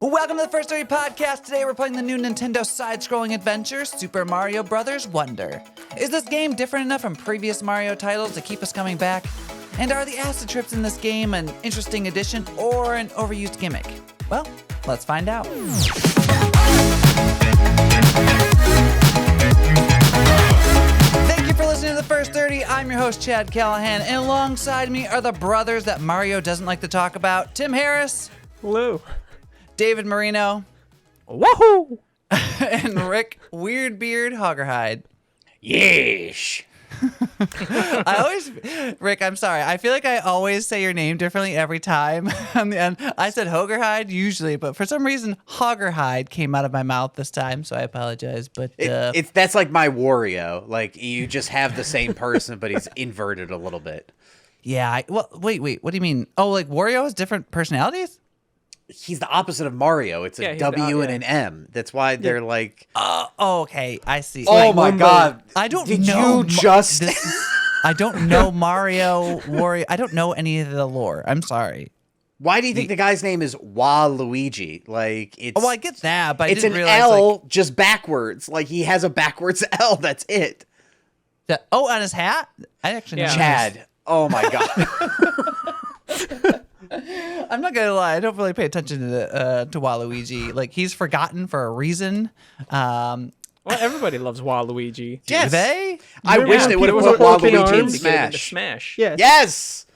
Welcome to the First 30 Podcast. Today we're playing the new Nintendo side-scrolling adventure, Super Mario Bros. Wonder. Is this game different enough from previous Mario titles to keep us coming back? And are the acid trips in this game an interesting addition or an overused gimmick? Well, let's find out. Thank you for listening to the First 30. I'm your host, Chad Callahan, and alongside me are the brothers that Mario doesn't like to talk about, Tim Harris. Hello. David Marino. Woohoo! And Rick Weirdbeard Hoggerhide. Yeesh. Rick, I'm sorry. I feel like I always say your name differently every time. And I said Hoggerhide usually, but for some reason, Hoggerhide came out of my mouth this time, so I apologize. But That's like my Wario. Like, you just have the same person, but he's inverted a little bit. Yeah. Wait. What do you mean? Oh, like Wario has different personalities? He's the opposite of Mario. It's a W and an M. That's why they're like... okay. I see. Oh, my God. I don't Did know. you just... I don't know Mario, Wario. I don't know any of the lore. I'm sorry. Why do you think the guy's name is Waluigi? Like, it's... Oh, well, I get that, but I it's didn't an realize... L just backwards. Like, he has a backwards L. That's it. On his hat? I actually know. Chad. Oh, my God. I'm not gonna lie, I don't really pay attention to Waluigi. Like, he's forgotten for a reason. Well, everybody loves Waluigi. Do they? I wish they would have put Waluigi in Smash. Yes.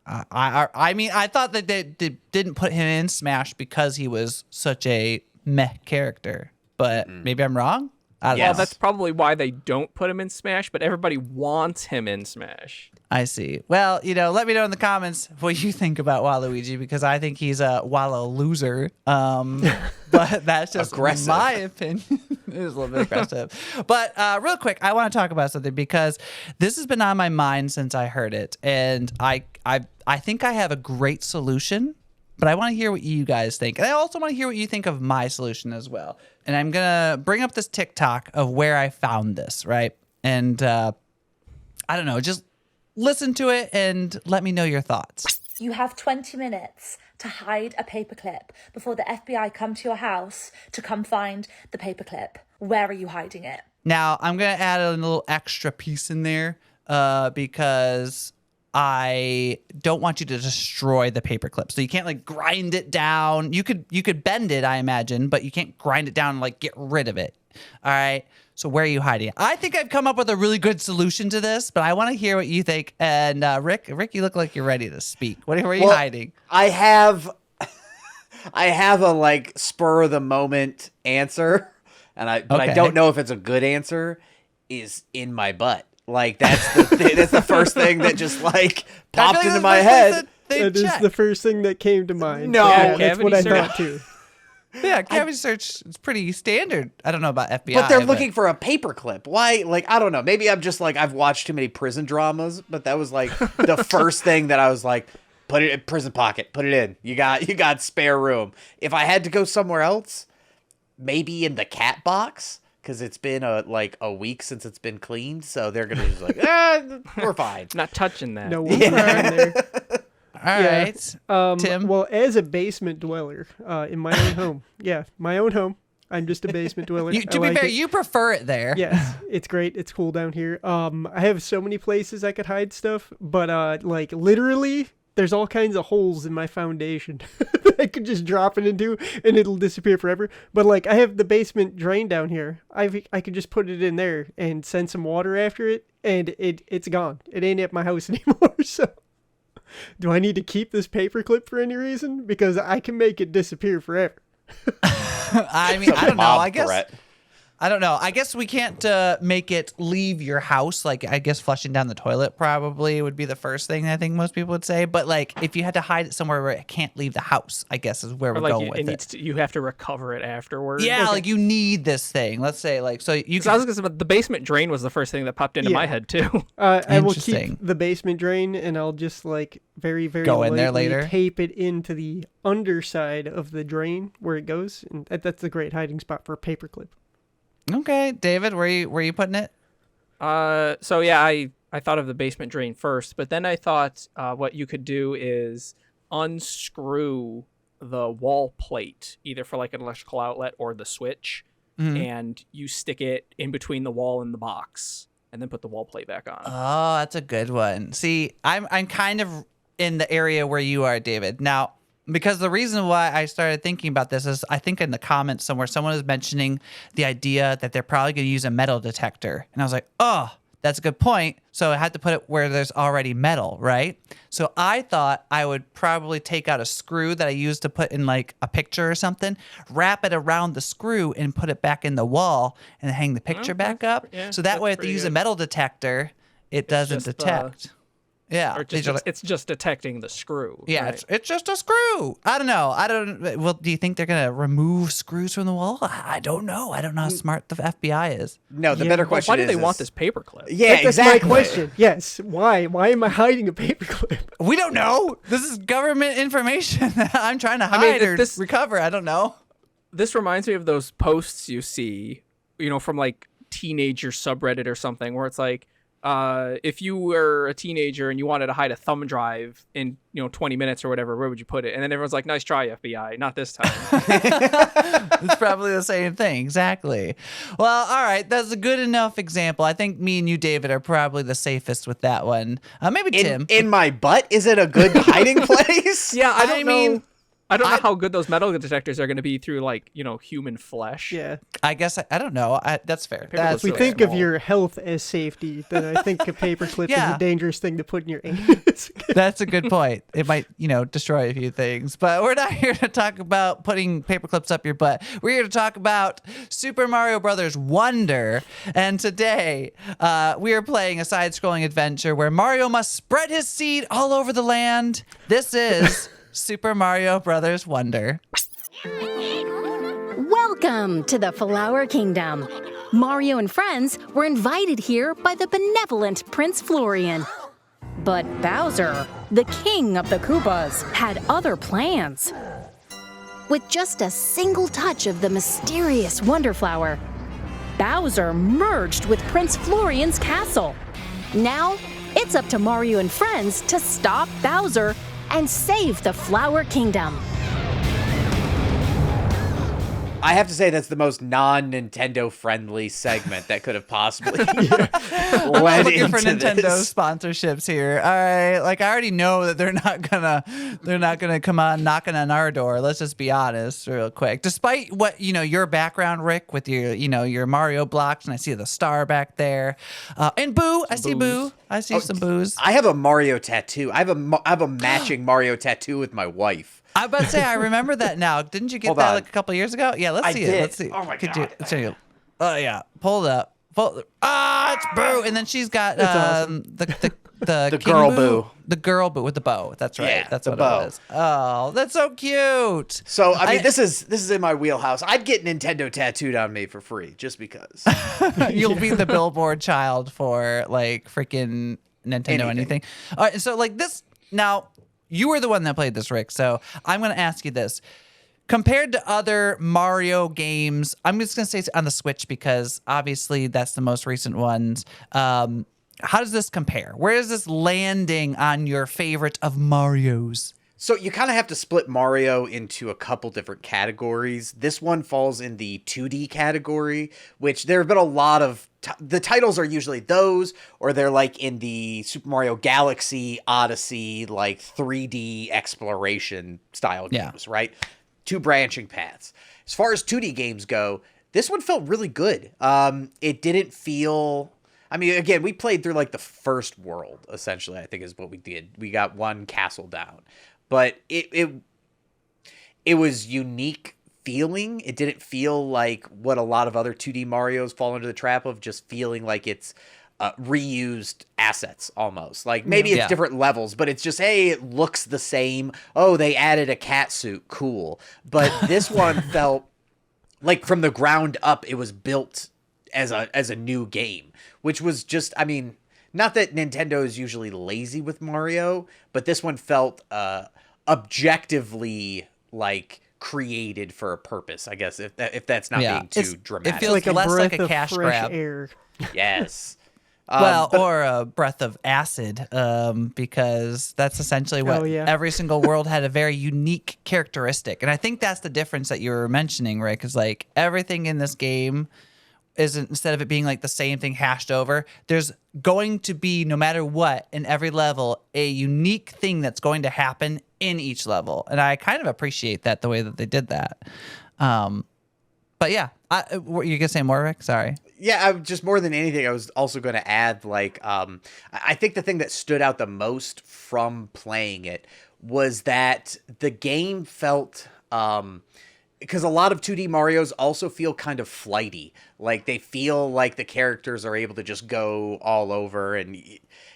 I mean, I thought that they didn't put him in Smash because he was such a meh character. But maybe I'm wrong. I don't know. Well, that's probably why they don't put him in Smash, but everybody wants him in Smash. I see. Well, let me know in the comments what you think about Waluigi, because I think he's a Wallow loser. But that's just aggressive. My opinion. It is a little bit aggressive. But real quick, I want to talk about something because this has been on my mind since I heard it, and I think I have a great solution. But I want to hear what you guys think. And I also want to hear what you think of my solution as well. And I'm going to bring up this TikTok of where I found this, right? And I don't know, just listen to it and let me know your thoughts. You have 20 minutes to hide a paperclip before the FBI come to your house to come find the paperclip. Where are you hiding it? Now, I'm going to add a little extra piece in there because I don't want you to destroy the paperclip. So you can't like grind it down. You could bend it, I imagine, but you can't grind it down and like get rid of it. All right. So where are you hiding it? I think I've come up with a really good solution to this, but I want to hear what you think. And Rick, you look like you're ready to speak. Where are you hiding? I have a like spur of the moment answer, and I don't know if it's a good answer. Is in my butt. Like, that's the first thing that just like popped into my head. That is the first thing that came to mind. No, yeah, that's what I thought too. Yeah, cavity search is pretty standard. I don't know about FBI. But they're looking for a paperclip. Why? Like, I don't know. Maybe I'm just like, I've watched too many prison dramas, but that was like the first thing that I was like, put it in prison pocket, put it in. You got spare room. If I had to go somewhere else, maybe in the cat box, because it's been a week since it's been cleaned, so they're gonna just like, we're fine. Not touching that. No, we're fine there. All right, Tim. Well, as a basement dweller in my own home, my own home. I'm just a basement dweller. To be fair, you prefer it there. Yes, it's great. It's cool down here. I have so many places I could hide stuff, but like literally, there's all kinds of holes in my foundation that I could just drop it into, and it'll disappear forever. But like, I have the basement drain down here. I could just put it in there and send some water after it, and it's gone. It ain't at my house anymore. So, do I need to keep this paperclip for any reason? Because I can make it disappear forever. I mean, I don't know. I don't know. I guess we can't make it leave your house. Like, I guess flushing down the toilet probably would be the first thing I think most people would say. But like, if you had to hide it somewhere where it can't leave the house, I guess is where we're going with it. You have to recover it afterwards. Yeah, like you need this thing. Let's say like so you. I was gonna say the basement drain was the first thing that popped into my head too. I will keep the basement drain, and I'll just like very go in there later. Tape it into the underside of the drain where it goes, and that's a great hiding spot for a paperclip. Okay, David, where you putting it? So yeah, I thought of the basement drain first, but then I thought what you could do is unscrew the wall plate, either for like an electrical outlet or the switch, and you stick it in between the wall and the box, and then put the wall plate back on. Oh, that's a good one. See, I'm kind of in the area where you are, David. Now, because the reason why I started thinking about this is I think in the comments somewhere someone was mentioning the idea that they're probably going to use a metal detector. And I was like, oh, that's a good point. So I had to put it where there's already metal, right? So I thought I would probably take out a screw that I used to put in like a picture or something, wrap it around the screw and put it back in the wall and hang the picture back up. Yeah, so that way if they pretty use a good. metal detector, it doesn't just, detect. Yeah. Or These are it's just detecting the screw. yeah, right? it's just a screw. I don't know. Well, do you think they're gonna remove screws from the wall? I don't know. I don't know how smart the FBI is. No, the better question Why do is they want this paperclip? Yeah, That's exactly. my question. Yes. Why? Why am I hiding a paperclip? We don't know. This is government information that I'm trying to hide or recover. I don't know. This reminds me of those posts you see, from like teenager subreddit or something, where it's like, if you were a teenager and you wanted to hide a thumb drive in 20 minutes or whatever, where would you put it? And then everyone's like, nice try, FBI, not this time. It's probably the same thing. Exactly. Well, all right. That's a good enough example. I think me and you, David, are probably the safest with that one. Maybe Tim. In my butt? Is it a good hiding place? Yeah, I don't know. mean, I don't know how good those metal detectors are going to be through like human flesh. Yeah. I guess I don't know. That's fair. Paperclip's We really think of small. your health as safety, then I think a paperclip Yeah. is a dangerous thing to put in your anus. That's a good point. It might, destroy a few things. But we're not here to talk about putting paper clips up your butt. We're here to talk about Super Mario Brothers Wonder. And today, we are playing a side-scrolling adventure where Mario must spread his seed all over the land. This is Super Mario Brothers Wonder. Welcome to the Flower Kingdom. Mario and friends were invited here by the benevolent Prince Florian. But Bowser, the king of the Koopas, had other plans. With just a single touch of the mysterious Wonder Flower, Bowser merged with Prince Florian's castle. Now, it's up to Mario and friends to stop Bowser and save the Flower Kingdom. I have to say that's the most non-Nintendo friendly segment that could have possibly I'm not led looking for into Nintendo this. sponsorships here. All right, like I already know that they're not gonna come on knocking on our door. Let's just be honest, real quick. Despite what your background, Rick, with your your Mario blocks, and I see the star back there, and Boo, I see Boo, I see some Boos. I have a Mario tattoo. I have a matching Mario tattoo with my wife. I was about to say, I remember that now. Didn't you get Hold that on. like a couple years ago? Yeah, let's I see did. it. Let's see. Oh my Could God. Oh yeah, pull it up. It's Boo, and then she's got awesome. the The King girl Boo. The girl Boo with the bow. That's right. Yeah, That's the what bow. it was. Oh, that's so cute. So I mean, this is in my wheelhouse. I'd get Nintendo tattooed on me for free just because. You'll be the billboard child for like freaking Nintendo anything. All right, so like this now. You were the one that played this, Rick. So I'm going to ask you this. Compared to other Mario games, I'm just going to say it's on the Switch because obviously that's the most recent ones. How does this compare? Where is this landing on your favorite of Marios? So you kind of have to split Mario into a couple different categories. This one falls in the 2D category, which there have been a lot of the titles are usually those, or they're like in the Super Mario Galaxy Odyssey, like 3D exploration style games, right? Two branching paths. As far as 2D games go, this one felt really good. It didn't feel... I mean, again, we played through like the first world, essentially, I think is what we did. We got one castle down. But it was unique feeling. It didn't feel like what a lot of other 2D Marios fall into the trap of, just feeling like it's reused assets almost. Like maybe it's different levels, but it's just, hey, it looks the same. Oh, they added a cat suit. Cool. But this one felt like from the ground up, it was built as a new game, which was just, I mean, not that Nintendo is usually lazy with Mario, but this one felt objectively like created for a purpose, I guess, if that's not being too dramatic. It feels like a less breath like a of cash fresh grab. air. Yes. Well, But or a breath of acid, because that's essentially what Oh, yeah. every single world had a very unique characteristic. And I think that's the difference that you were mentioning, Rick, is like everything in this game isn't, instead of it being like the same thing hashed over, there's going to be, no matter what, in every level, a unique thing that's going to happen in each level. And I kind of appreciate that, the way that they did that. But yeah, you going to say more, Rick? Sorry. yeah, just more than anything, I was also going to add, like, I think the thing that stood out the most from playing it was that the game felt, because a lot of 2D Marios also feel kind of flighty. Like, they feel like the characters are able to just go all over, and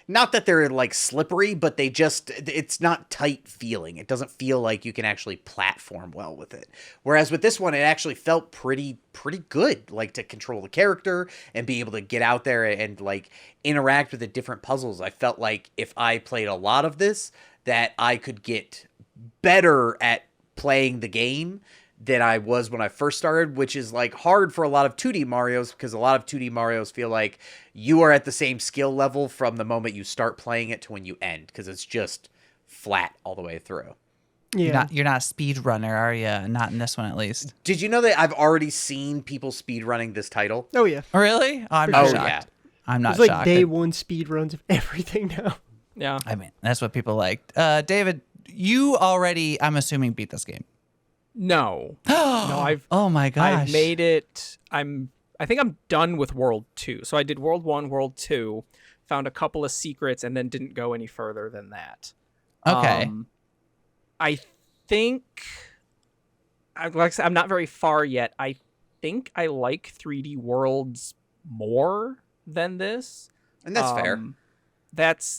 not that they're like slippery, but it's not tight feeling. It doesn't feel like you can actually platform well with it. Whereas with this one, it actually felt pretty good, like, to control the character and be able to get out there and like interact with the different puzzles. I felt like if I played a lot of this, that I could get better at playing the game than I was when I first started, which is like hard for a lot of 2D Marios, because a lot of 2D Marios feel like you are at the same skill level from the moment you start playing it to when you end, because it's just flat all the way through. Yeah. You're not a speed runner, are you? Not in this one, at least. Did you know that I've already seen people speedrunning this title? Oh, yeah. Really? Oh, I'm For not sure. shocked. Yeah. I'm not It's like shocked. day one speed runs of everything now. Yeah. I mean, that's what people like. David, you already, I'm assuming, beat this game. No. No, Oh my gosh. I've made it. I think I'm done with World 2. So I did World 1, World 2, found a couple of secrets, and then didn't go any further than that. Okay. I think, like I said, I'm not very far yet. I think I like 3D Worlds more than this. And that's fair.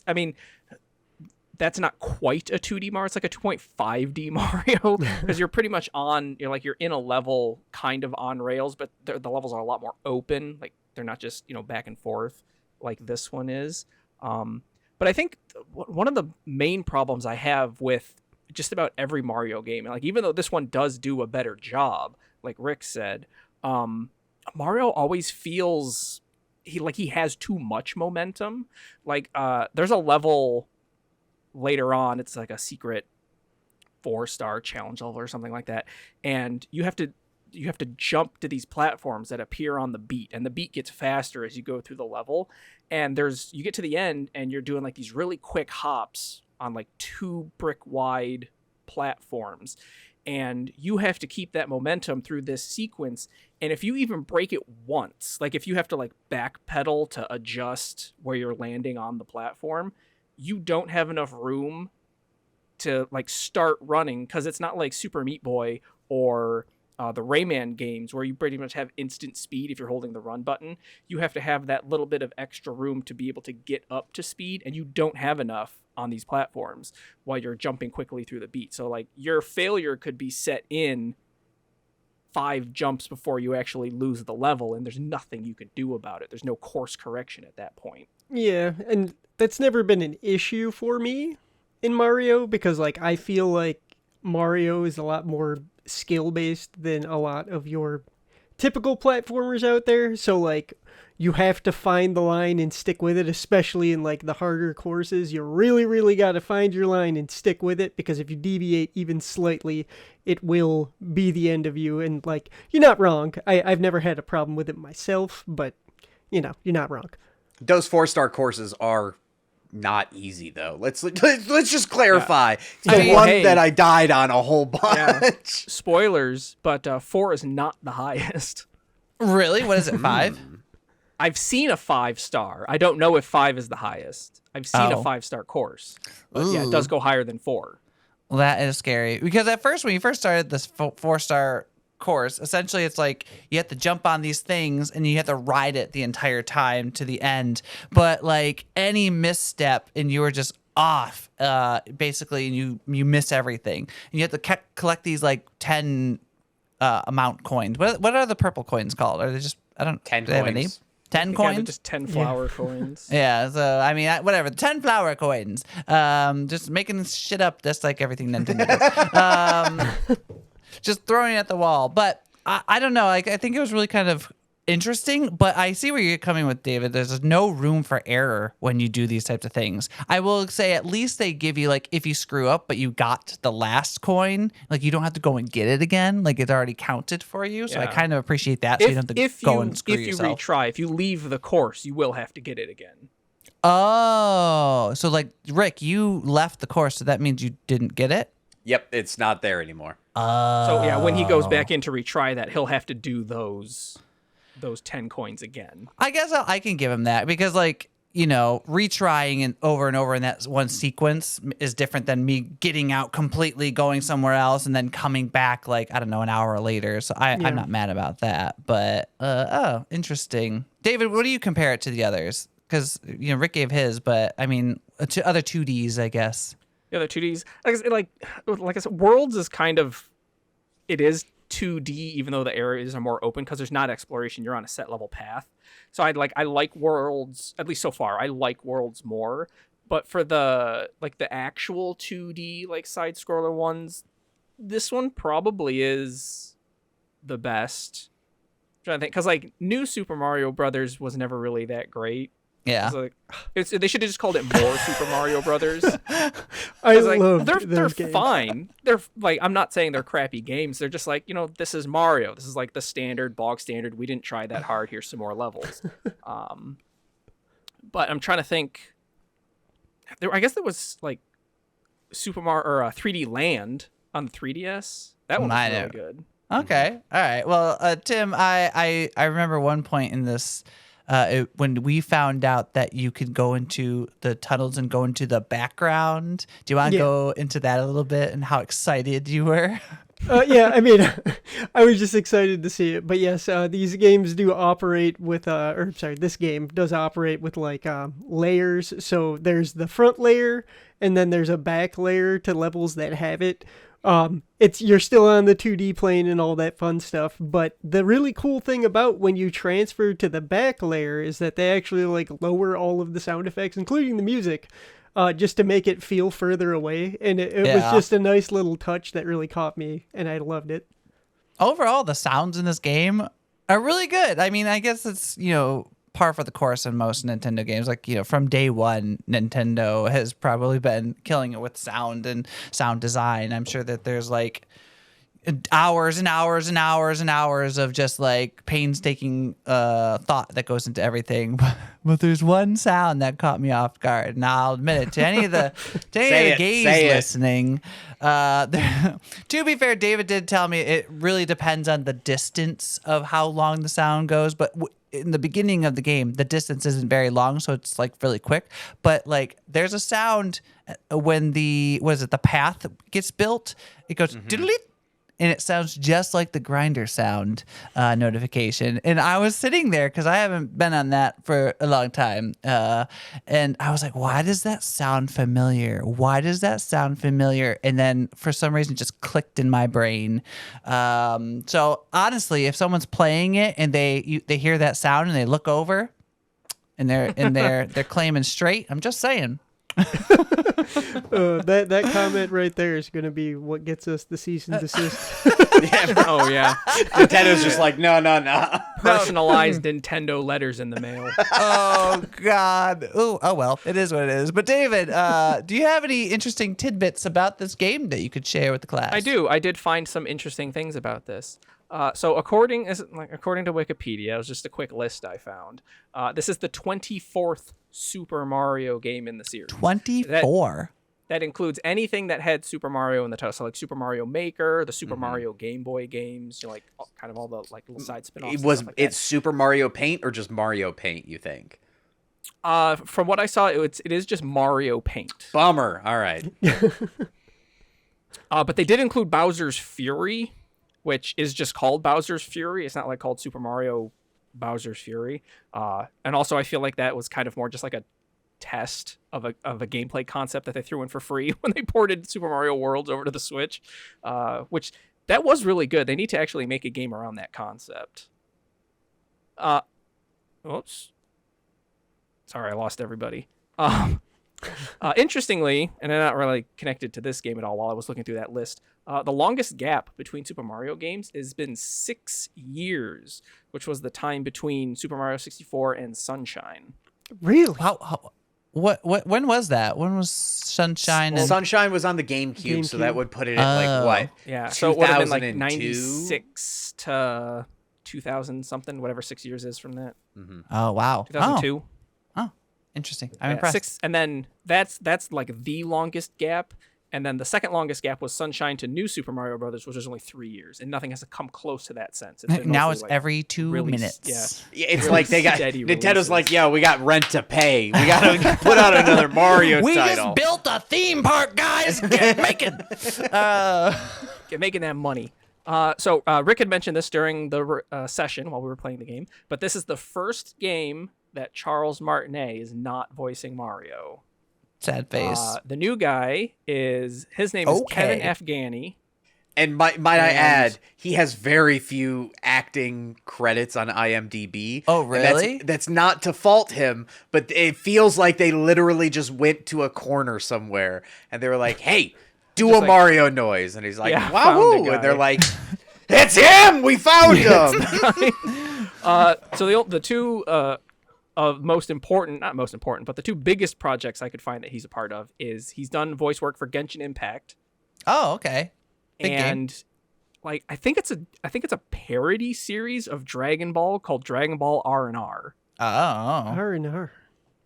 I mean, that's not quite a 2D Mario. It's like a 2.5D Mario, because you're pretty much you're in a level kind of on rails, but the levels are a lot more open. Like, they're not just, back and forth like this one is. But I think one of the main problems I have with just about every Mario game, like, even though this one does do a better job, like Rick said, Mario always feels he has too much momentum. Like, there's a level later on, it's like a secret 4-star challenge level or something like that, and you have to jump to these platforms that appear on the beat, and the beat gets faster as you go through the level, and you get to the end and you're doing like these really quick hops on like 2 brick wide platforms, and you have to keep that momentum through this sequence. And if you even break it once, like if you have to like backpedal to adjust where you're landing on the platform, you don't have enough room to like start running, because it's not like Super Meat Boy or the Rayman games where you pretty much have instant speed if you're holding the run button. You have to have that little bit of extra room to be able to get up to speed, and you don't have enough on these platforms while you're jumping quickly through the beat. So like your failure could be set in 5 jumps before you actually lose the level, and there's nothing you can do about it. There's no course correction at that point. Yeah, and that's never been an issue for me in Mario, because like I feel like Mario is a lot more skill-based than a lot of your typical platformers out there. So like you have to find the line and stick with it, especially in like the harder courses. You really got to find your line and stick with it, because if you deviate even slightly, it will be the end of you. And like, you're not wrong. I've never had a problem with it myself, but you're not wrong. Those 4-star courses are not easy, though. Let's just clarify. Yeah. The one Hey. that I died on a whole bunch. Yeah. Spoilers, but 4 is not the highest. Really? What is it, 5? I've seen a 5-star. I don't know if 5 is the highest. I've seen a Oh. 5-star course. But yeah, it does go higher than 4. Well, that is scary, because at first, when you first started this 4-star course, essentially it's like you have to jump on these things and you have to ride it the entire time to the end. But like any misstep and you were just off, basically, and you miss everything. And you have to collect these like 10 amount coins. What are the purple coins called? Are they just, I don't, 10 do they have a name? coins. 10 Yeah, coins? they're just 10 flower coins. Yeah, so I mean, whatever. 10 flower coins. Just making shit up, just like everything Nintendo does. Just throwing it at the wall. But I don't know. Like, I think it was really kind of interesting, but I see where you're coming with, David. There's no room for error when you do these types of things. I will say at least they give you, like, if you screw up but you got the last coin, like, you don't have to go and get it again. Like, it's already counted for you. So I Yeah. kind of appreciate that. So you don't have to go and screw if you yourself. retry, if you leave the course, you will have to get it again. Oh, so like, Rick, you left the course, so that means you didn't get it? Yep, it's not there anymore. So yeah, when he goes back in to retry that, he'll have to do those 10 coins again. I guess I can give him that because, like, you know, retrying and over in that one sequence is different than me getting out completely, going somewhere else, and then coming back, like, I don't know, an hour later. So I'm not mad about that. But, oh, interesting. David, what do you compare it to the others? Because, you know, Rick gave his, but, I mean, to other 2Ds, I guess. The other 2Ds, like I said, Worlds is kind of, it is 2D, even though the areas are more open because there's not exploration. You're on a set level path. So I like Worlds, at least so far. I like Worlds more, but for the actual 2D like side scroller ones, this one probably is the best. I'm trying to think, because like New Super Mario Brothers was never really that great. Yeah. It's like, they should have just called it more Super Mario Brothers. I like, love they're games. fine. They're like, I'm not saying they're crappy games. They're just like, you know, this is Mario. This is like the standard bog standard. We didn't try that hard. Here's some more levels. But I'm trying to think. I guess there was like Super Mario or 3D Land on the 3DS. That one was really good. Okay. All right. Well, Tim, I remember one point in this. When we found out that you could go into the tunnels and go into the background. Do you want to go into that a little bit and how excited you were? Yeah, I mean, I was just excited to see it. But yes, these games do operate with, this game does operate with like layers. So there's the front layer and then there's a back layer to levels that have it. You're still on the 2D plane and all that fun stuff, but the really cool thing about when you transfer to the back layer is that they actually like lower all of the sound effects, including the music, just to make it feel further away. And it was just a nice little touch that really caught me, and I loved it. Overall, the sounds in this game are really good. I mean, I guess it's, you know, par for the course in most Nintendo games. Like, you know, from day one, Nintendo has probably been killing it with sound and sound design. I'm sure that there's like hours and hours and hours and hours of just like painstaking thought that goes into everything. But there's one sound that caught me off guard, and I'll admit it to any of the gays listening. To be fair, David did tell me it really depends on the distance of how long the sound goes, but in the beginning of the game, the distance isn't very long, so it's like really quick. But like, there's a sound when the path gets built. It goes doodle-it, and it sounds just like the grinder sound notification. And I was sitting there because I haven't been on that for a long time, and I was like, "Why does that sound familiar? Why does that sound familiar?" And then for some reason, it just clicked in my brain. So honestly, if someone's playing it and they hear that sound and they look over, and they're claiming straight, I'm just saying. That comment right there is going to be what gets us the cease and desist. Oh yeah, Nintendo's just like, no. Personalized Nintendo letters in the mail. Oh God. Oh well, it is what it is. But David, do you have any interesting tidbits about this game that you could share with the class? I do. I did find some interesting things about this. So according to Wikipedia, it was just a quick list I found. This is the 24th Super Mario game in the series. 24. That includes anything that had Super Mario in the title, so like Super Mario Maker, the Super Mario Game Boy games, you know, like kind of all the like little side spin-offs. It's Super Mario Paint or just Mario Paint, you think? From what I saw, it is just Mario Paint. Bummer. All right. But they did include Bowser's Fury, which is just called Bowser's Fury. It's not like called Super Mario Bowser's Fury. And also I feel like that was kind of more just like a test of a gameplay concept that they threw in for free when they ported Super Mario Worlds over to the Switch, which that was really good. They need to actually make a game around that concept. Oops. Sorry, I lost everybody. Interestingly, and I'm not really connected to this game at all while I was looking through that list, The longest gap between Super Mario games has been 6 years, which was the time between Super Mario 64 and Sunshine. Really? When was that? When was Sunshine? Well, and... Sunshine was on the GameCube, so that would put it at like what? Yeah, so it would have been like 2002? 96 to 2000 something, whatever 6 years is from that. Oh wow. 2002. Oh, interesting. I'm impressed. And then that's like the longest gap. And then the second longest gap was Sunshine to New Super Mario Brothers, which was only 3 years, and nothing has come close to that since. It's been Now mostly, it's like, every 2 really, minutes. Yeah, it's really like they got steady Nintendo's releases. like, yo, we got rent to pay. We got to put out another Mario We title. just built a theme park, guys. Get making. Get making that money. So Rick had mentioned this during the session while we were playing the game, but this is the first game that Charles Martinet is not voicing Mario. Sad face. The new guy his name is Kevin Afghani. And might I add, he has very few acting credits on IMDb. Oh, And really? that's not to fault him, but it feels like they literally just went to a corner somewhere and they were like, "Hey, do a Just like- Mario noise," and he's like, Yeah, found a "Wahoo!" guy. And they're like, "It's him! We found him!" So the two most important, not most important, but the two biggest projects I could find that he's a part of is he's done voice work for Genshin Impact, Oh, okay. Big game. and like I think it's a parody series of Dragon Ball called Dragon Ball R&R. Oh. R&R.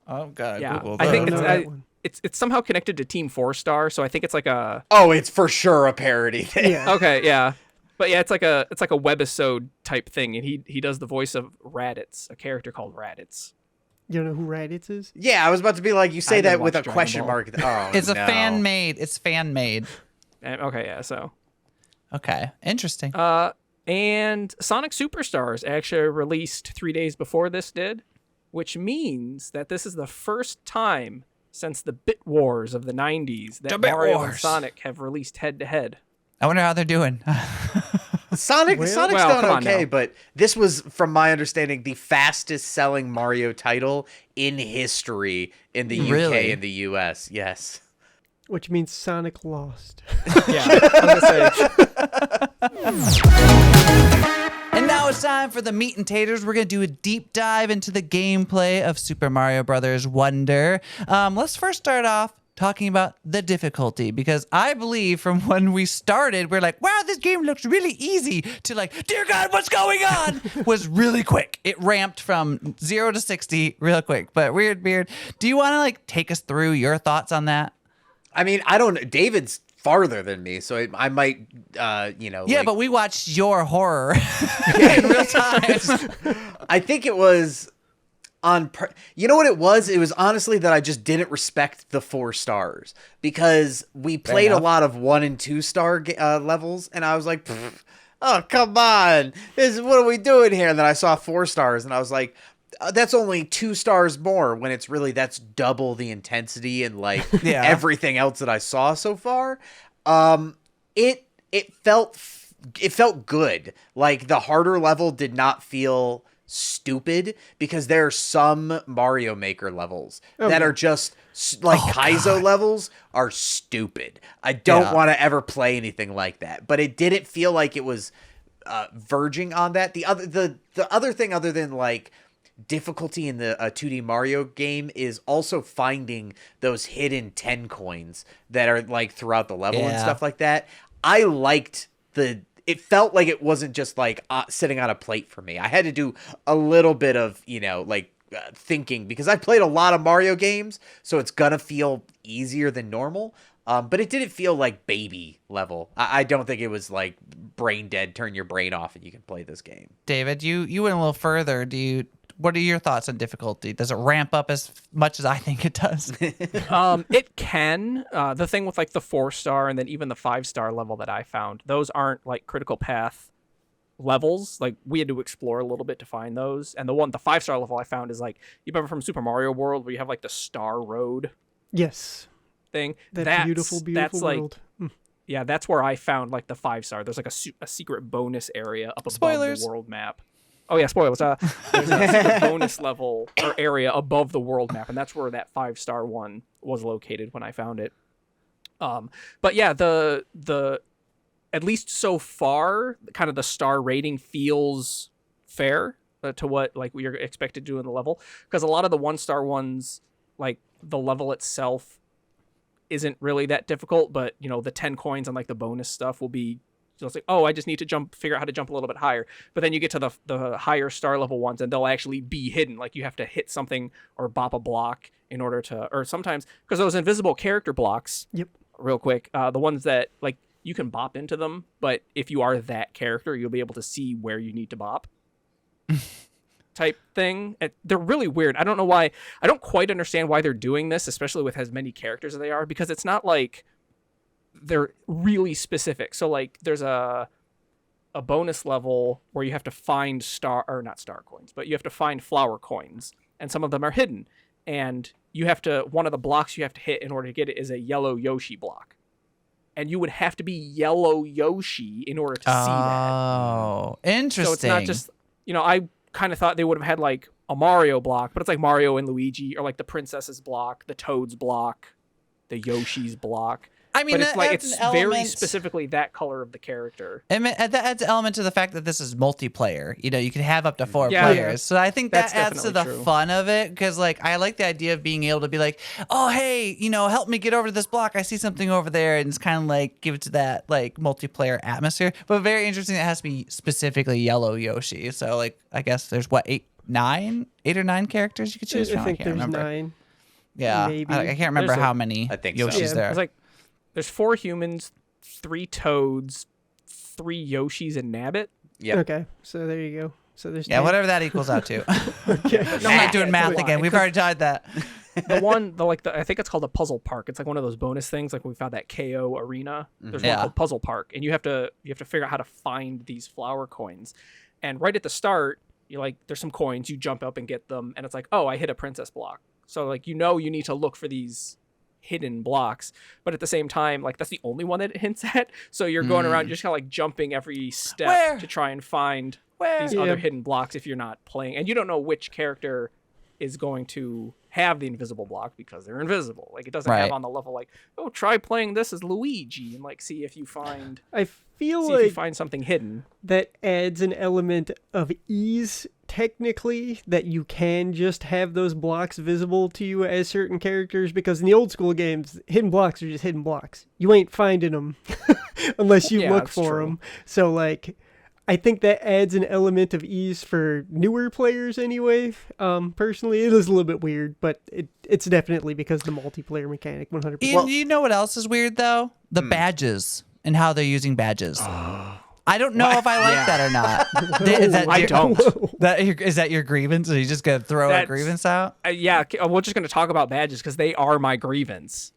Oh god. Yeah, Google I think don't those. know that one. it's somehow connected to Team 4-Star, so I think it's like a Oh, it's for sure a parody thing. Yeah. okay, yeah. But yeah, it's like a webisode type thing, and he does the voice of Raditz, a character called Raditz. You don't know who Raditz is? Yeah, I was about to be like, you say I didn't that with a watch Dragon question Ball. mark. Oh, It's a no. fan made. It's fan made. Okay, yeah, so. Okay. Interesting. And Sonic Superstars actually released 3 days before this did, which means that this is the first time since the Bit Wars of the 90s that The Bit Mario and Wars. Sonic have released head-to-head. I wonder how they're doing. Sonic's Well, done come on okay, now. but this was, from my understanding, the fastest selling Mario title in history in the UK Really? and the US. Yes. Which means Sonic lost. Yeah, I'm gonna say. And now it's time for the meat and taters. We're going to do a deep dive into the gameplay of Super Mario Brothers Wonder. Let's first start off talking about the difficulty, because I believe from when we started, we're like, wow, this game looks really easy, to like, dear God, what's going on? Was really quick. It ramped from 0 to 60 real quick. But Weird Beard, do you want to like take us through your thoughts on that? I mean, I don't. David's farther than me, so I might, Yeah, like- but we watched your horror in real time. I think it was on. You know what it was? It was honestly that I just didn't respect the 4 stars, because we played a enough. lot of 1 and 2 star levels, and I was like, oh, come on, what are we doing here? And then I saw 4 stars, and I was like, that's only 2 stars more, when it's really, that's double the intensity and like Yeah. everything else that I saw so far. It felt good. Like, the harder level did not feel stupid, because there are some Mario Maker levels that are just like Kaizo levels are stupid. I don't Yeah. want to ever play anything like that, but it didn't feel like it was verging on that. The other thing, other than like difficulty in the 2D Mario game, is also finding those hidden 10 coins that are like throughout the level and Yeah. stuff like that. I liked it felt like it wasn't just like sitting on a plate for me. I had to do a little bit of, thinking, because I played a lot of Mario games, so it's gonna feel easier than normal. But it didn't feel like baby level. I don't think it was like brain dead, turn your brain off and you can play this game. David, you went a little further. What are your thoughts on difficulty? Does it ramp up as much as I think it does? It can. The thing with like the 4-star and then even the 5-star level that I found, those aren't like critical path levels. Like, we had to explore a little bit to find those. And the 5-star level I found is like, you remember from Super Mario World where you have like the Star Road Yes. thing? That beautiful that's world. Yeah, that's where I found like the 5-star. There's like a secret bonus area up above Spoilers. the world map. Oh yeah, spoilers. There's a secret bonus level or area above the world map, and that's where that 5-star one was located when I found it. But yeah, the at least so far, kind of the star rating feels fair to what like we are expected to do in the level. Because a lot of the 1-star ones, like the level itself isn't really that difficult, but you know, the 10 coins and like the bonus stuff will be just like, oh, I just need to figure out how to jump a little bit higher. But then you get to the higher star level ones and they'll actually be hidden. Like you have to hit something or bop a block in order to, or sometimes because those invisible character blocks, Yep. real quick, the ones that like you can bop into them, but if you are that character, you'll be able to see where you need to bop. Type thing. They're really weird. I don't know why. I don't quite understand why they're doing this, especially with as many characters as they are, because it's not like they're really specific. So like there's a bonus level where you have to find not star coins, but you have to find flower coins, and some of them are hidden. And you have to, one of the blocks you have to hit in order to get it is a yellow Yoshi block. And you would have to be yellow Yoshi in order to see that. Oh, interesting. So it's not just, you know, I kind of thought they would have had like a Mario block, but it's like Mario and Luigi, or like the princess's block, the Toad's block, the Yoshi's block. I mean, but it's like it's very element, specifically that color of the character. That adds an element to the fact that this is multiplayer. You know, you can have up to 4 Yeah. players. So I think that That's adds to the definitely true. fun of it, because like I like the idea of being able to be like, oh hey, you know, help me get over to this block. I see something over there, and it's kind of like give it to that like multiplayer atmosphere. But very interesting. It has to be specifically yellow Yoshi. So like I guess there's what 8 or 9 characters you could choose from. I think can't there's remember. 9. Yeah, Maybe. I can't remember There's how many I think so. Yoshis Yeah. there. It's like there's 4 humans, 3 Toads, 3 Yoshis, and Nabbit. Yep. Okay, so there you go. So there's Yeah, 10. whatever that equals out to. Okay. I'm not doing Yeah, math it's a again. lot. We've already tried that. I think it's called a puzzle park. It's like one of those bonus things. Like we found that KO arena. There's Yeah. one called Puzzle Park, and you have to figure out how to find these flower coins. And right at the start, you like there's some coins. You jump up and get them, and it's like, oh, I hit a princess block. So like you need to look for these hidden blocks, but at the same time, like that's the only one that it hints at. So you're going around, you're just kind of like jumping every step Where? to try and find these Yeah. other hidden blocks if you're not playing, and you don't know which character is going to have the invisible block because they're invisible. Like it doesn't Right. have on the level like, oh, try playing this as Luigi and like see if you find I feel see if you like find something hidden. that adds an element of ease, technically, that you can just have those blocks visible to you as certain characters, because in the old school games, hidden blocks are just hidden blocks. You ain't finding them unless you Yeah, look that's for true. them. So, like, I think that adds an element of ease for newer players anyway. Personally, it is a little bit weird, but it's definitely because of the multiplayer mechanic, 100%. Ian, you know what else is weird though? The badges and how they're using badges. I don't know if I like that or not. Is that I your- don't. Is that your grievance? Are you just gonna throw a That's- grievance out? Yeah, we're just going to talk about badges because they are my grievance.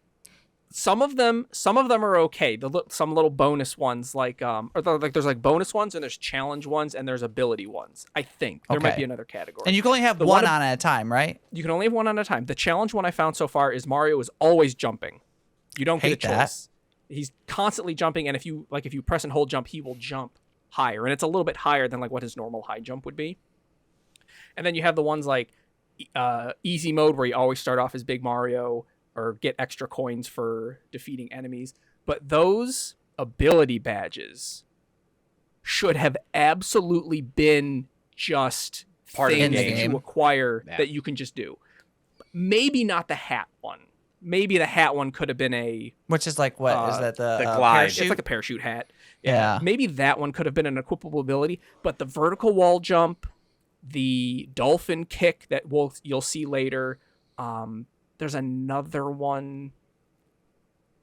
Some of them are okay. Some little bonus ones, like there's like bonus ones and there's challenge ones and there's ability ones. I think there might Okay. be another category. And you can only have one on at a time, right? You can only have one at a time. The challenge one I found so far is Mario is always jumping. You don't get a Hate that. choice. He's constantly jumping, and if you press and hold jump, he will jump higher, and it's a little bit higher than like what his normal high jump would be. And then you have the ones like easy mode where you always start off as Big Mario or get extra coins for defeating enemies. But those ability badges should have absolutely been just Part of the things that game. you acquire Yeah. that you can just do. Maybe not the hat one. Maybe the hat one could have been a Which is like what is that the glide. parachute? it's like a parachute hat. Yeah. Maybe that one could have been an equipable ability, but the vertical wall jump, the dolphin kick that you'll see later. There's another one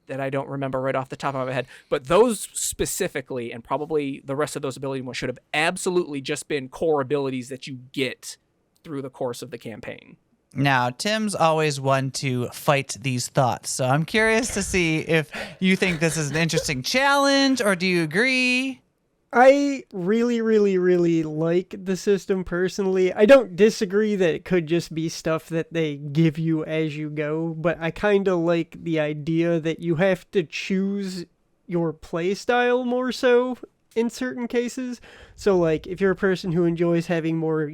that I don't remember right off the top of my head, but those specifically, and probably the rest of those ability ones, should have absolutely just been core abilities that you get through the course of the campaign. Now, Tim's always one to fight these thoughts, so I'm curious to see if you think this is an interesting challenge, or do you agree? I really, really, really like the system personally. I don't disagree that it could just be stuff that they give you as you go, but I kind of like the idea that you have to choose your play style more so in certain cases. So, like, if you're a person who enjoys having more,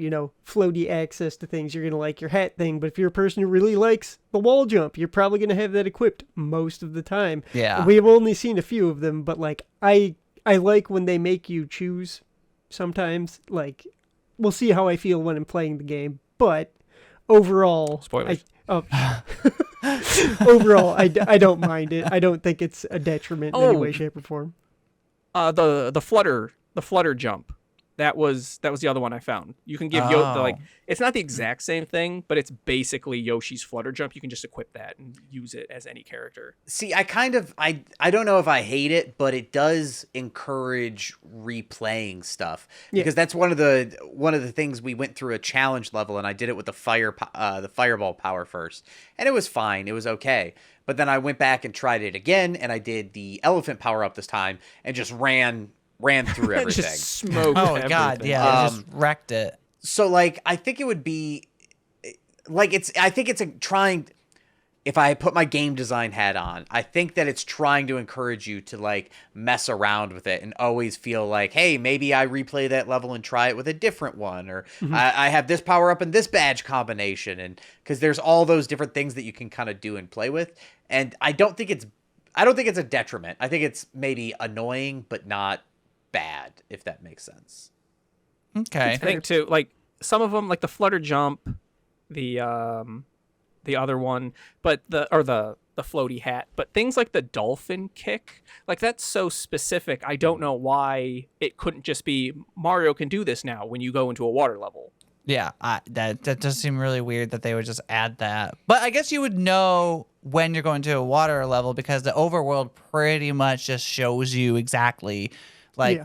floaty access to things, you're going to like your hat thing. But if you're a person who really likes the wall jump, you're probably going to have that equipped most of the time. Yeah. We've only seen a few of them, but, like, I I like when they make you choose sometimes. Like, we'll see how I feel when I'm playing the game. But overall, Spoilers. overall, I don't mind it. I don't think it's a detriment in any way, shape, or form. The flutter jump. That was the other one I found. You can give it's not the exact same thing, but it's basically Yoshi's flutter jump. You can just equip that and use it as any character. See, I don't know if I hate it, but it does encourage replaying stuff because that's one of the things we went through a challenge level, and I did it with the fireball power first, and it was fine. It was okay. But then I went back and tried it again, and I did the elephant power up this time and just ran through everything. Just smoked everything. God, yeah, it just wrecked it. So, like, I think it would be, like, if I put my game design hat on, I think that it's trying to encourage you to, like, mess around with it and always feel like, hey, maybe I replay that level and try it with a different one, or I have this power up and this badge combination, and because there's all those different things that you can kind of do and play with, and I don't think it's a detriment. I think it's maybe annoying, but not bad, if that makes sense. Okay. I think too, like some of them, like the flutter jump, the other one, but the floaty hat, but things like the dolphin kick, like that's so specific. I don't know why it couldn't just be Mario can do this now when you go into a water level. Yeah, that does seem really weird that they would just add that. But I guess you would know when you're going to a water level because the overworld pretty much just shows you exactly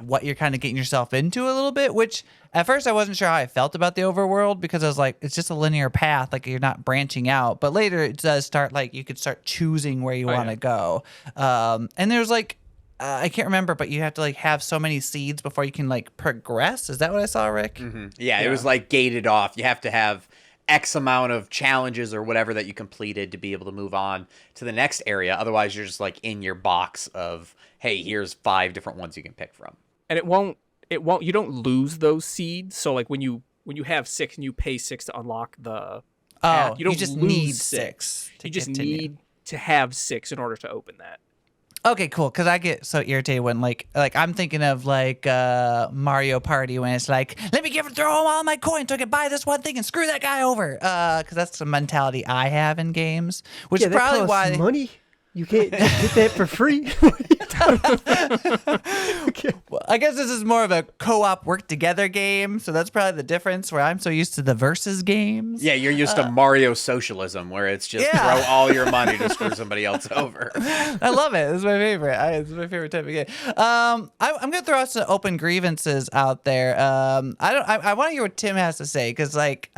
what you're kind of getting yourself into a little bit, which at first I wasn't sure how I felt about the overworld because I was like, it's just a linear path, like you're not branching out. But later it does start, like you could start choosing where you want to go. And there's like, I can't remember, but you have to like have so many seeds before you can like progress. Is that what I saw, Rick? Mm-hmm. Yeah, it was like gated off. You have to have X amount of challenges or whatever that you completed to be able to move on to the next area. Otherwise, you're just like in your box of, hey, here's 5 different ones you can pick from. And you don't lose those seeds. So like when you have 6 and you pay 6 to unlock the path, you don't just lose need 6. You just continue. need to have 6 in order to open that. Okay, cool. Because I get so irritated when like I'm thinking of like Mario Party when it's like, let me throw all my coins so I can buy this one thing and screw that guy over. Because that's the mentality I have in games, which is probably that why costs money. You can't just get that for free. Okay. Well, I guess this is more of a co-op work together game, so that's probably the difference. Where I'm so used to the versus games. Yeah, you're used to Mario socialism, where it's just throw all your money to screw somebody else over. I love it. It's my favorite. It's my favorite type of game. I'm gonna throw out some open grievances out there. I want to hear what Tim has to say because like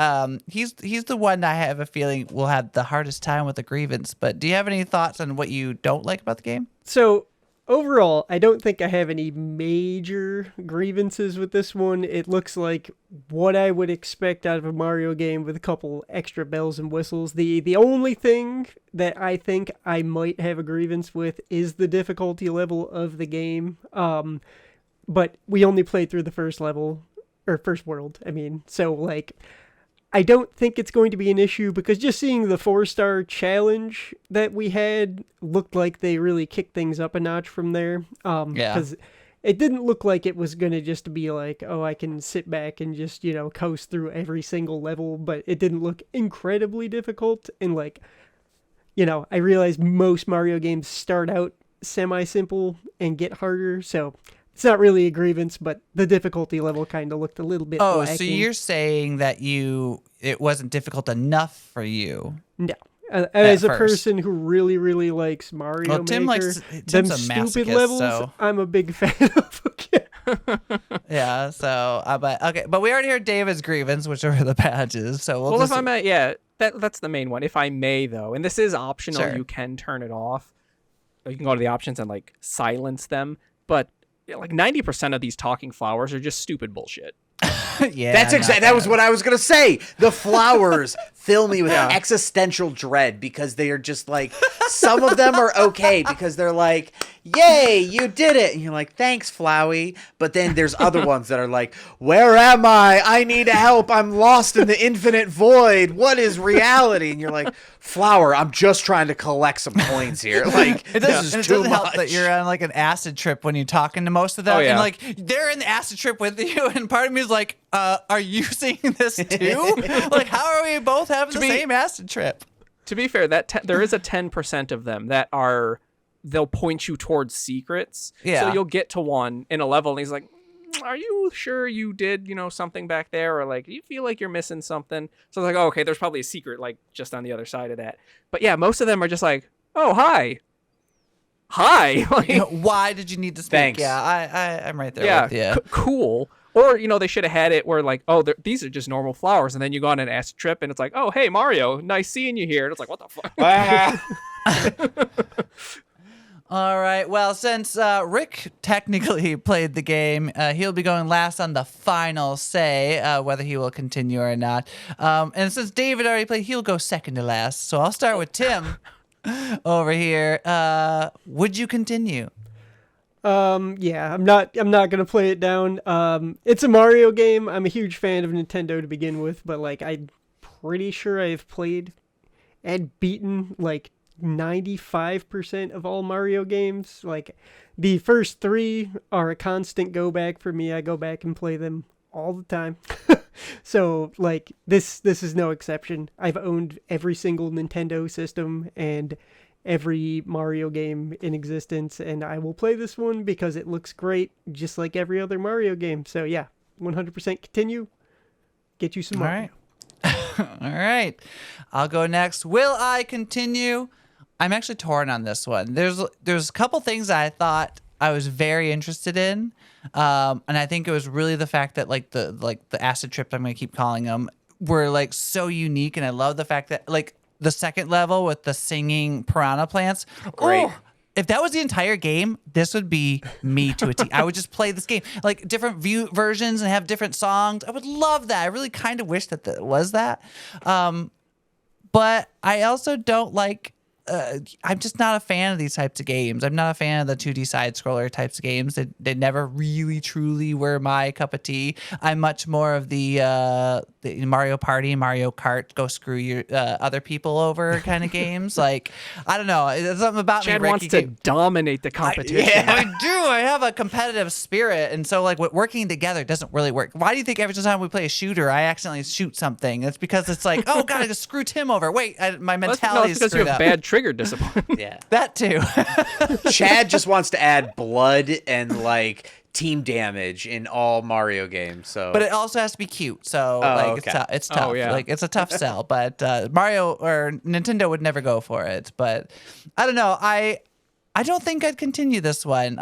he's the one I have a feeling will have the hardest time with the grievance. But do you have any thoughts on what you don't like about the game? So overall, I don't think I have any major grievances with this one. It looks like what I would expect out of a Mario game with a couple extra bells and whistles. The only thing that I think I might have a grievance with is the difficulty level of the game. But we only played through the first level, or first world, I mean. So, like, I don't think it's going to be an issue because just seeing the 4-star challenge that we had looked like they really kicked things up a notch from there. Because it didn't look like it was going to just be like, oh, I can sit back and just, coast through every single level. But it didn't look incredibly difficult. And like, I realize most Mario games start out semi-simple and get harder. So it's not really a grievance, but the difficulty level kind of looked a little bit lacking. So you're saying that it wasn't difficult enough for you? No. As a person who really, really likes Mario Maker, Tim's a stupid masochist, levels, so. I'm a big fan of. Yeah, so, but we already heard David's grievance, which are the badges, so if I may, that's the main one. If I may, though, and this is optional, Sure. You can turn it off. You can go to the options and, like, silence them, but like 90% of these talking flowers are just stupid bullshit. Yeah, That was what I was gonna say. The flowers fill me with existential dread because they are just like, some of them are okay because they're like, yay, you did it. And you're like, thanks, Flowey. But then there's other ones that are like, where am I? I need help. I'm lost in the infinite void. What is reality? And you're like, Flower, I'm just trying to collect some coins here. Like, It this doesn't, is it too doesn't help much. that you're on like an acid trip when you're talking to most of them. Oh, yeah. And like they're in the acid trip with you. And part of me is like, are you seeing this too? Like, how are we both having the same acid trip? To be fair, there is a 10% of them that they'll point you towards secrets. Yeah. So you'll get to one in a level and he's like, are you sure you did, something back there? Or like, do you feel like you're missing something? So it's like, oh, okay, there's probably a secret like just on the other side of that. But yeah, most of them are just like, oh, hi. Like, Why did you need to speak? Thanks. Yeah, I'm right there with you. Cool. Or, they should have had it where like, oh, these are just normal flowers. And then you go on an acid trip and it's like, oh, hey, Mario, nice seeing you here. And it's like, what the fuck? All right. Well, since Rick technically played the game, he'll be going last on the final say, whether he will continue or not. And since David already played, he'll go second to last. So I'll start with Tim over here. Would you continue? Yeah, I'm not gonna play it down. It's a Mario game. I'm a huge fan of Nintendo to begin with, but like I'm pretty sure I've played and beaten like 95% of all Mario games. Like the first 3 are a constant go back for me. I go back and play them all the time. So like this is no exception. I've owned every single Nintendo system and every Mario game in existence, and I will play this one because it looks great, just like every other Mario game. So yeah, 100% continue. Get you some Mario. All right. I'll go next. Will I continue? I'm actually torn on this one. There's a couple things that I thought I was very interested in, and I think it was really the fact that like the acid trips, I'm gonna keep calling them, were like so unique, and I love the fact that like the second level with the singing piranha plants. Great. Oh, if that was the entire game, this would be me to a T. I would just play this game, like different versions and have different songs. I would love that. I really kind of wish that was that. But I also don't like. I'm just not a fan of these types of games. I'm not a fan of the 2D side scroller types of games. They never really truly were my cup of tea. I'm much more of the Mario Party, Mario Kart, go screw your other people over kind of games. Like, I don't know. There's something about Chad me. wants to dominate the competition. I do. I have a competitive spirit, and so like working together doesn't really work. Why do you think every time we play a shooter, I accidentally shoot something? It's because it's like, oh god, I just screw Tim over. Wait, my mentality is because you screwed have up. bad trigger discipline. Yeah. That too. Chad just wants to add blood and like team damage in all Mario games. So, But it also has to be cute. So okay. it's tough. yeah. Like it's a tough sell. But Mario or Nintendo would never go for it. But I don't know. I don't think I'd continue this one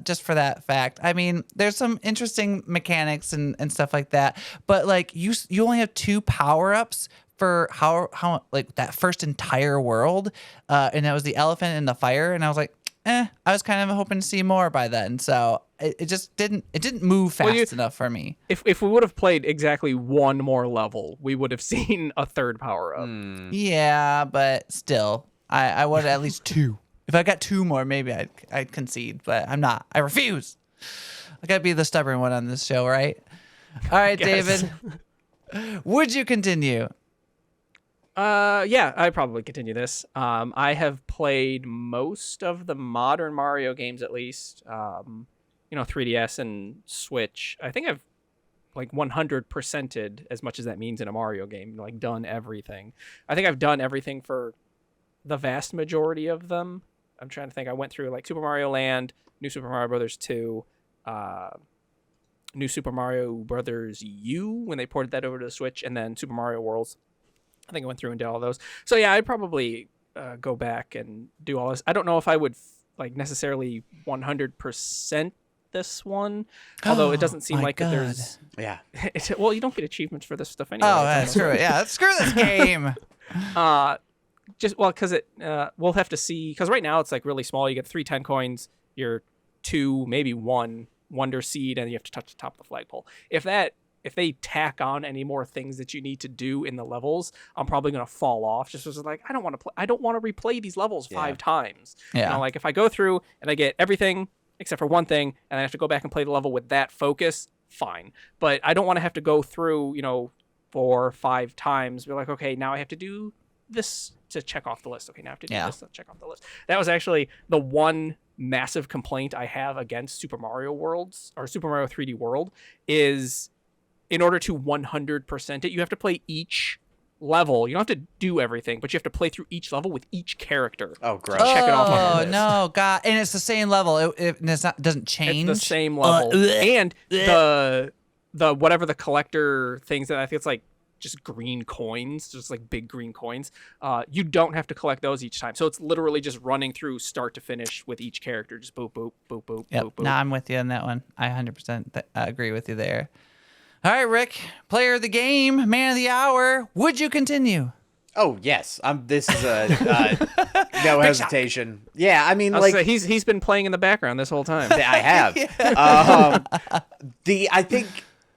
just for that fact. I mean, there's some interesting mechanics and stuff like that. But like you only have 2 power-ups for how like that first entire world, and that was the elephant and the fire, and I was like, I was kind of hoping to see more by then, so it just didn't move fast enough for me. If we would have played exactly one more level, we would have seen a third power up. Yeah, but still, I wanted at least 2. If I got 2 more, maybe I'd concede, but I'm not. I refuse. I gotta be the stubborn one on this show, right? All right, David, would you continue? Yeah, I'd probably continue this. I have played most of the modern Mario games, at least. 3DS and Switch. I think I've like 100%ed, as much as that means in a Mario game, like done everything. I think I've done everything for the vast majority of them. I'm trying to think. I went through like Super Mario Land, New Super Mario Brothers 2, New Super Mario Brothers U when they ported that over to the Switch, and then Super Mario Worlds. I think I went through and did all those. So yeah, I'd probably go back and do all this. I don't know if I would like necessarily 100% this one, although it doesn't seem like there's. Yeah. Well, you don't get achievements for this stuff anyway. Oh, that's true. Yeah, screw this game. Because we'll have to see. Because right now it's like really small. You get 3 10 coins. You're 2, maybe 1 Wonder Seed, and you have to touch the top of the flagpole. If that if they tack on any more things that you need to do in the levels, I'm probably gonna fall off. Just because like I don't want to replay these levels 5 times. Yeah. You know, like if I go through and I get everything except for one thing, and I have to go back and play the level with that focus, fine. But I don't want to have to go through, 4 or 5 times. Be like, okay, now I have to do this to check off the list. Okay, now I have to do this to check off the list. That was actually the one massive complaint I have against Super Mario Worlds or Super Mario 3D World is in order to 100% it, you have to play each level. You don't have to do everything, but you have to play through each level with each character. Oh, gross. Check it off on your Oh list. no, God! And it's the same level. Doesn't change. It's the same level, and the whatever the collector things that I think it's like just green coins, just like big green coins. You don't have to collect those each time, so it's literally just running through start to finish with each character. Just boop boop boop boop Yep. boop boop. No, I'm with you on that one. I 100% agree with you there. All right, Rick, player of the game, man of the hour. Would you continue? Oh yes, this is a no hesitation. Yeah, I mean, I'll like say he's been playing in the background this whole time. I have. I think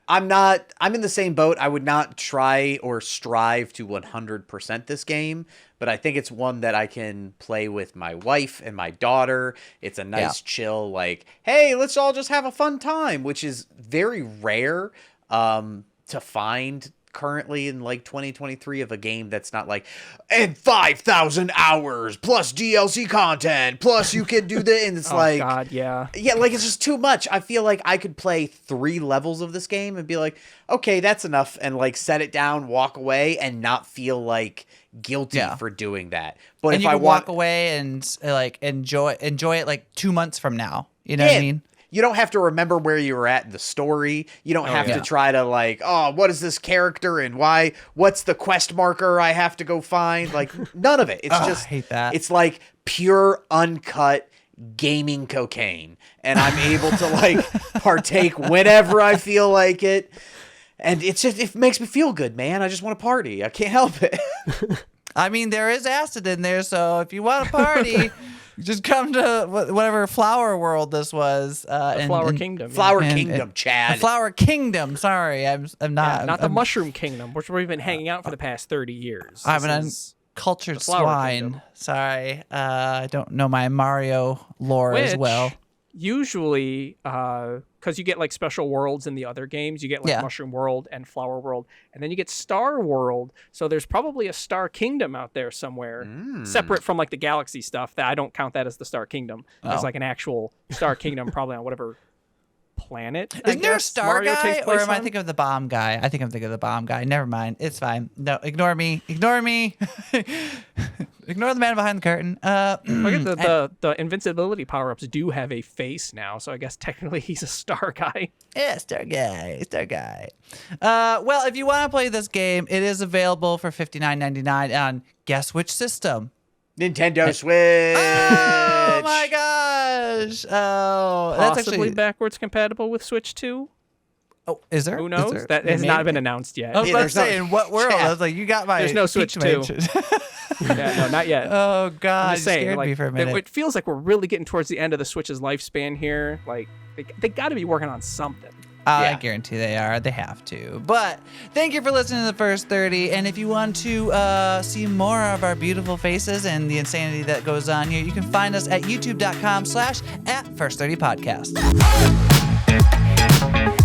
I'm in the same boat. I would not try or strive to 100% this game, but I think it's one that I can play with my wife and my daughter. It's a nice chill, like, hey, let's all just have a fun time, which is very rare to find currently in like 2023 of a game that's not like, and 5,000 hours plus DLC content plus you can do this, and it's like, God, yeah, like it's just too much. I feel like I could play 3 levels of this game and be like, okay, that's enough, and like set it down, walk away, and not feel like guilty for doing that. But And if you I can want walk away and like enjoy it like 2 months from now. You know what I mean? You don't have to remember where you were at in the story. You don't have to try to like, oh, what is this character and why? What's the quest marker I have to go find? Like none of it. It's just I hate that. It's like pure uncut gaming cocaine, and I'm able to like partake whenever I feel like it. And it makes me feel good, man. I just want to party. I can't help it. I mean, there is acid in there, so if you want to party, just come to whatever Flower World this was. Flower Kingdom. Flower Kingdom, Chad. Flower Kingdom. Sorry, I'm not. Not the Mushroom Kingdom, which we've been hanging out for the past 30 years. I'm an This is uncultured the Flower swine. Kingdom. Sorry, I don't know my Mario lore as well. Usually, because you get like special worlds in the other games, you get like Mushroom World and Flower World, and then you get Star World. So there's probably a Star Kingdom out there somewhere, separate from like the Galaxy stuff. That I don't count that as the Star Kingdom. It's like an actual Star Kingdom, probably on whatever planet. Isn't there a star Mario guy, takes or place am I on? thinking of the bomb guy? I think I'm thinking of the bomb guy. Never mind. It's fine. No, ignore me. Ignore me. Ignore the man behind the curtain. The invincibility power-ups do have a face now, so I guess technically he's a star guy. Yeah, star guy. Star guy. Well, if you want to play this game, it is available for $59.99 on guess which system? Nintendo Switch. Oh my gosh! Oh, that's Possibly actually backwards compatible with Switch 2. Oh, is there? Who Is knows? there? That has Maybe. not been announced yet. I was about to there's no- say, in what world? I was like, you got my. There's no Switch piqued my 2. interest. Yeah, no, not yet. Oh I'm God! just saying, scared like, me for a minute. it feels like we're really getting towards the end of the Switch's lifespan here. Like, they got to be working on something. I guarantee they are. They have to. But thank you for listening to the First 30. And if you want to see more of our beautiful faces and the insanity that goes on here, you can find us at youtube.com/@First30podcast.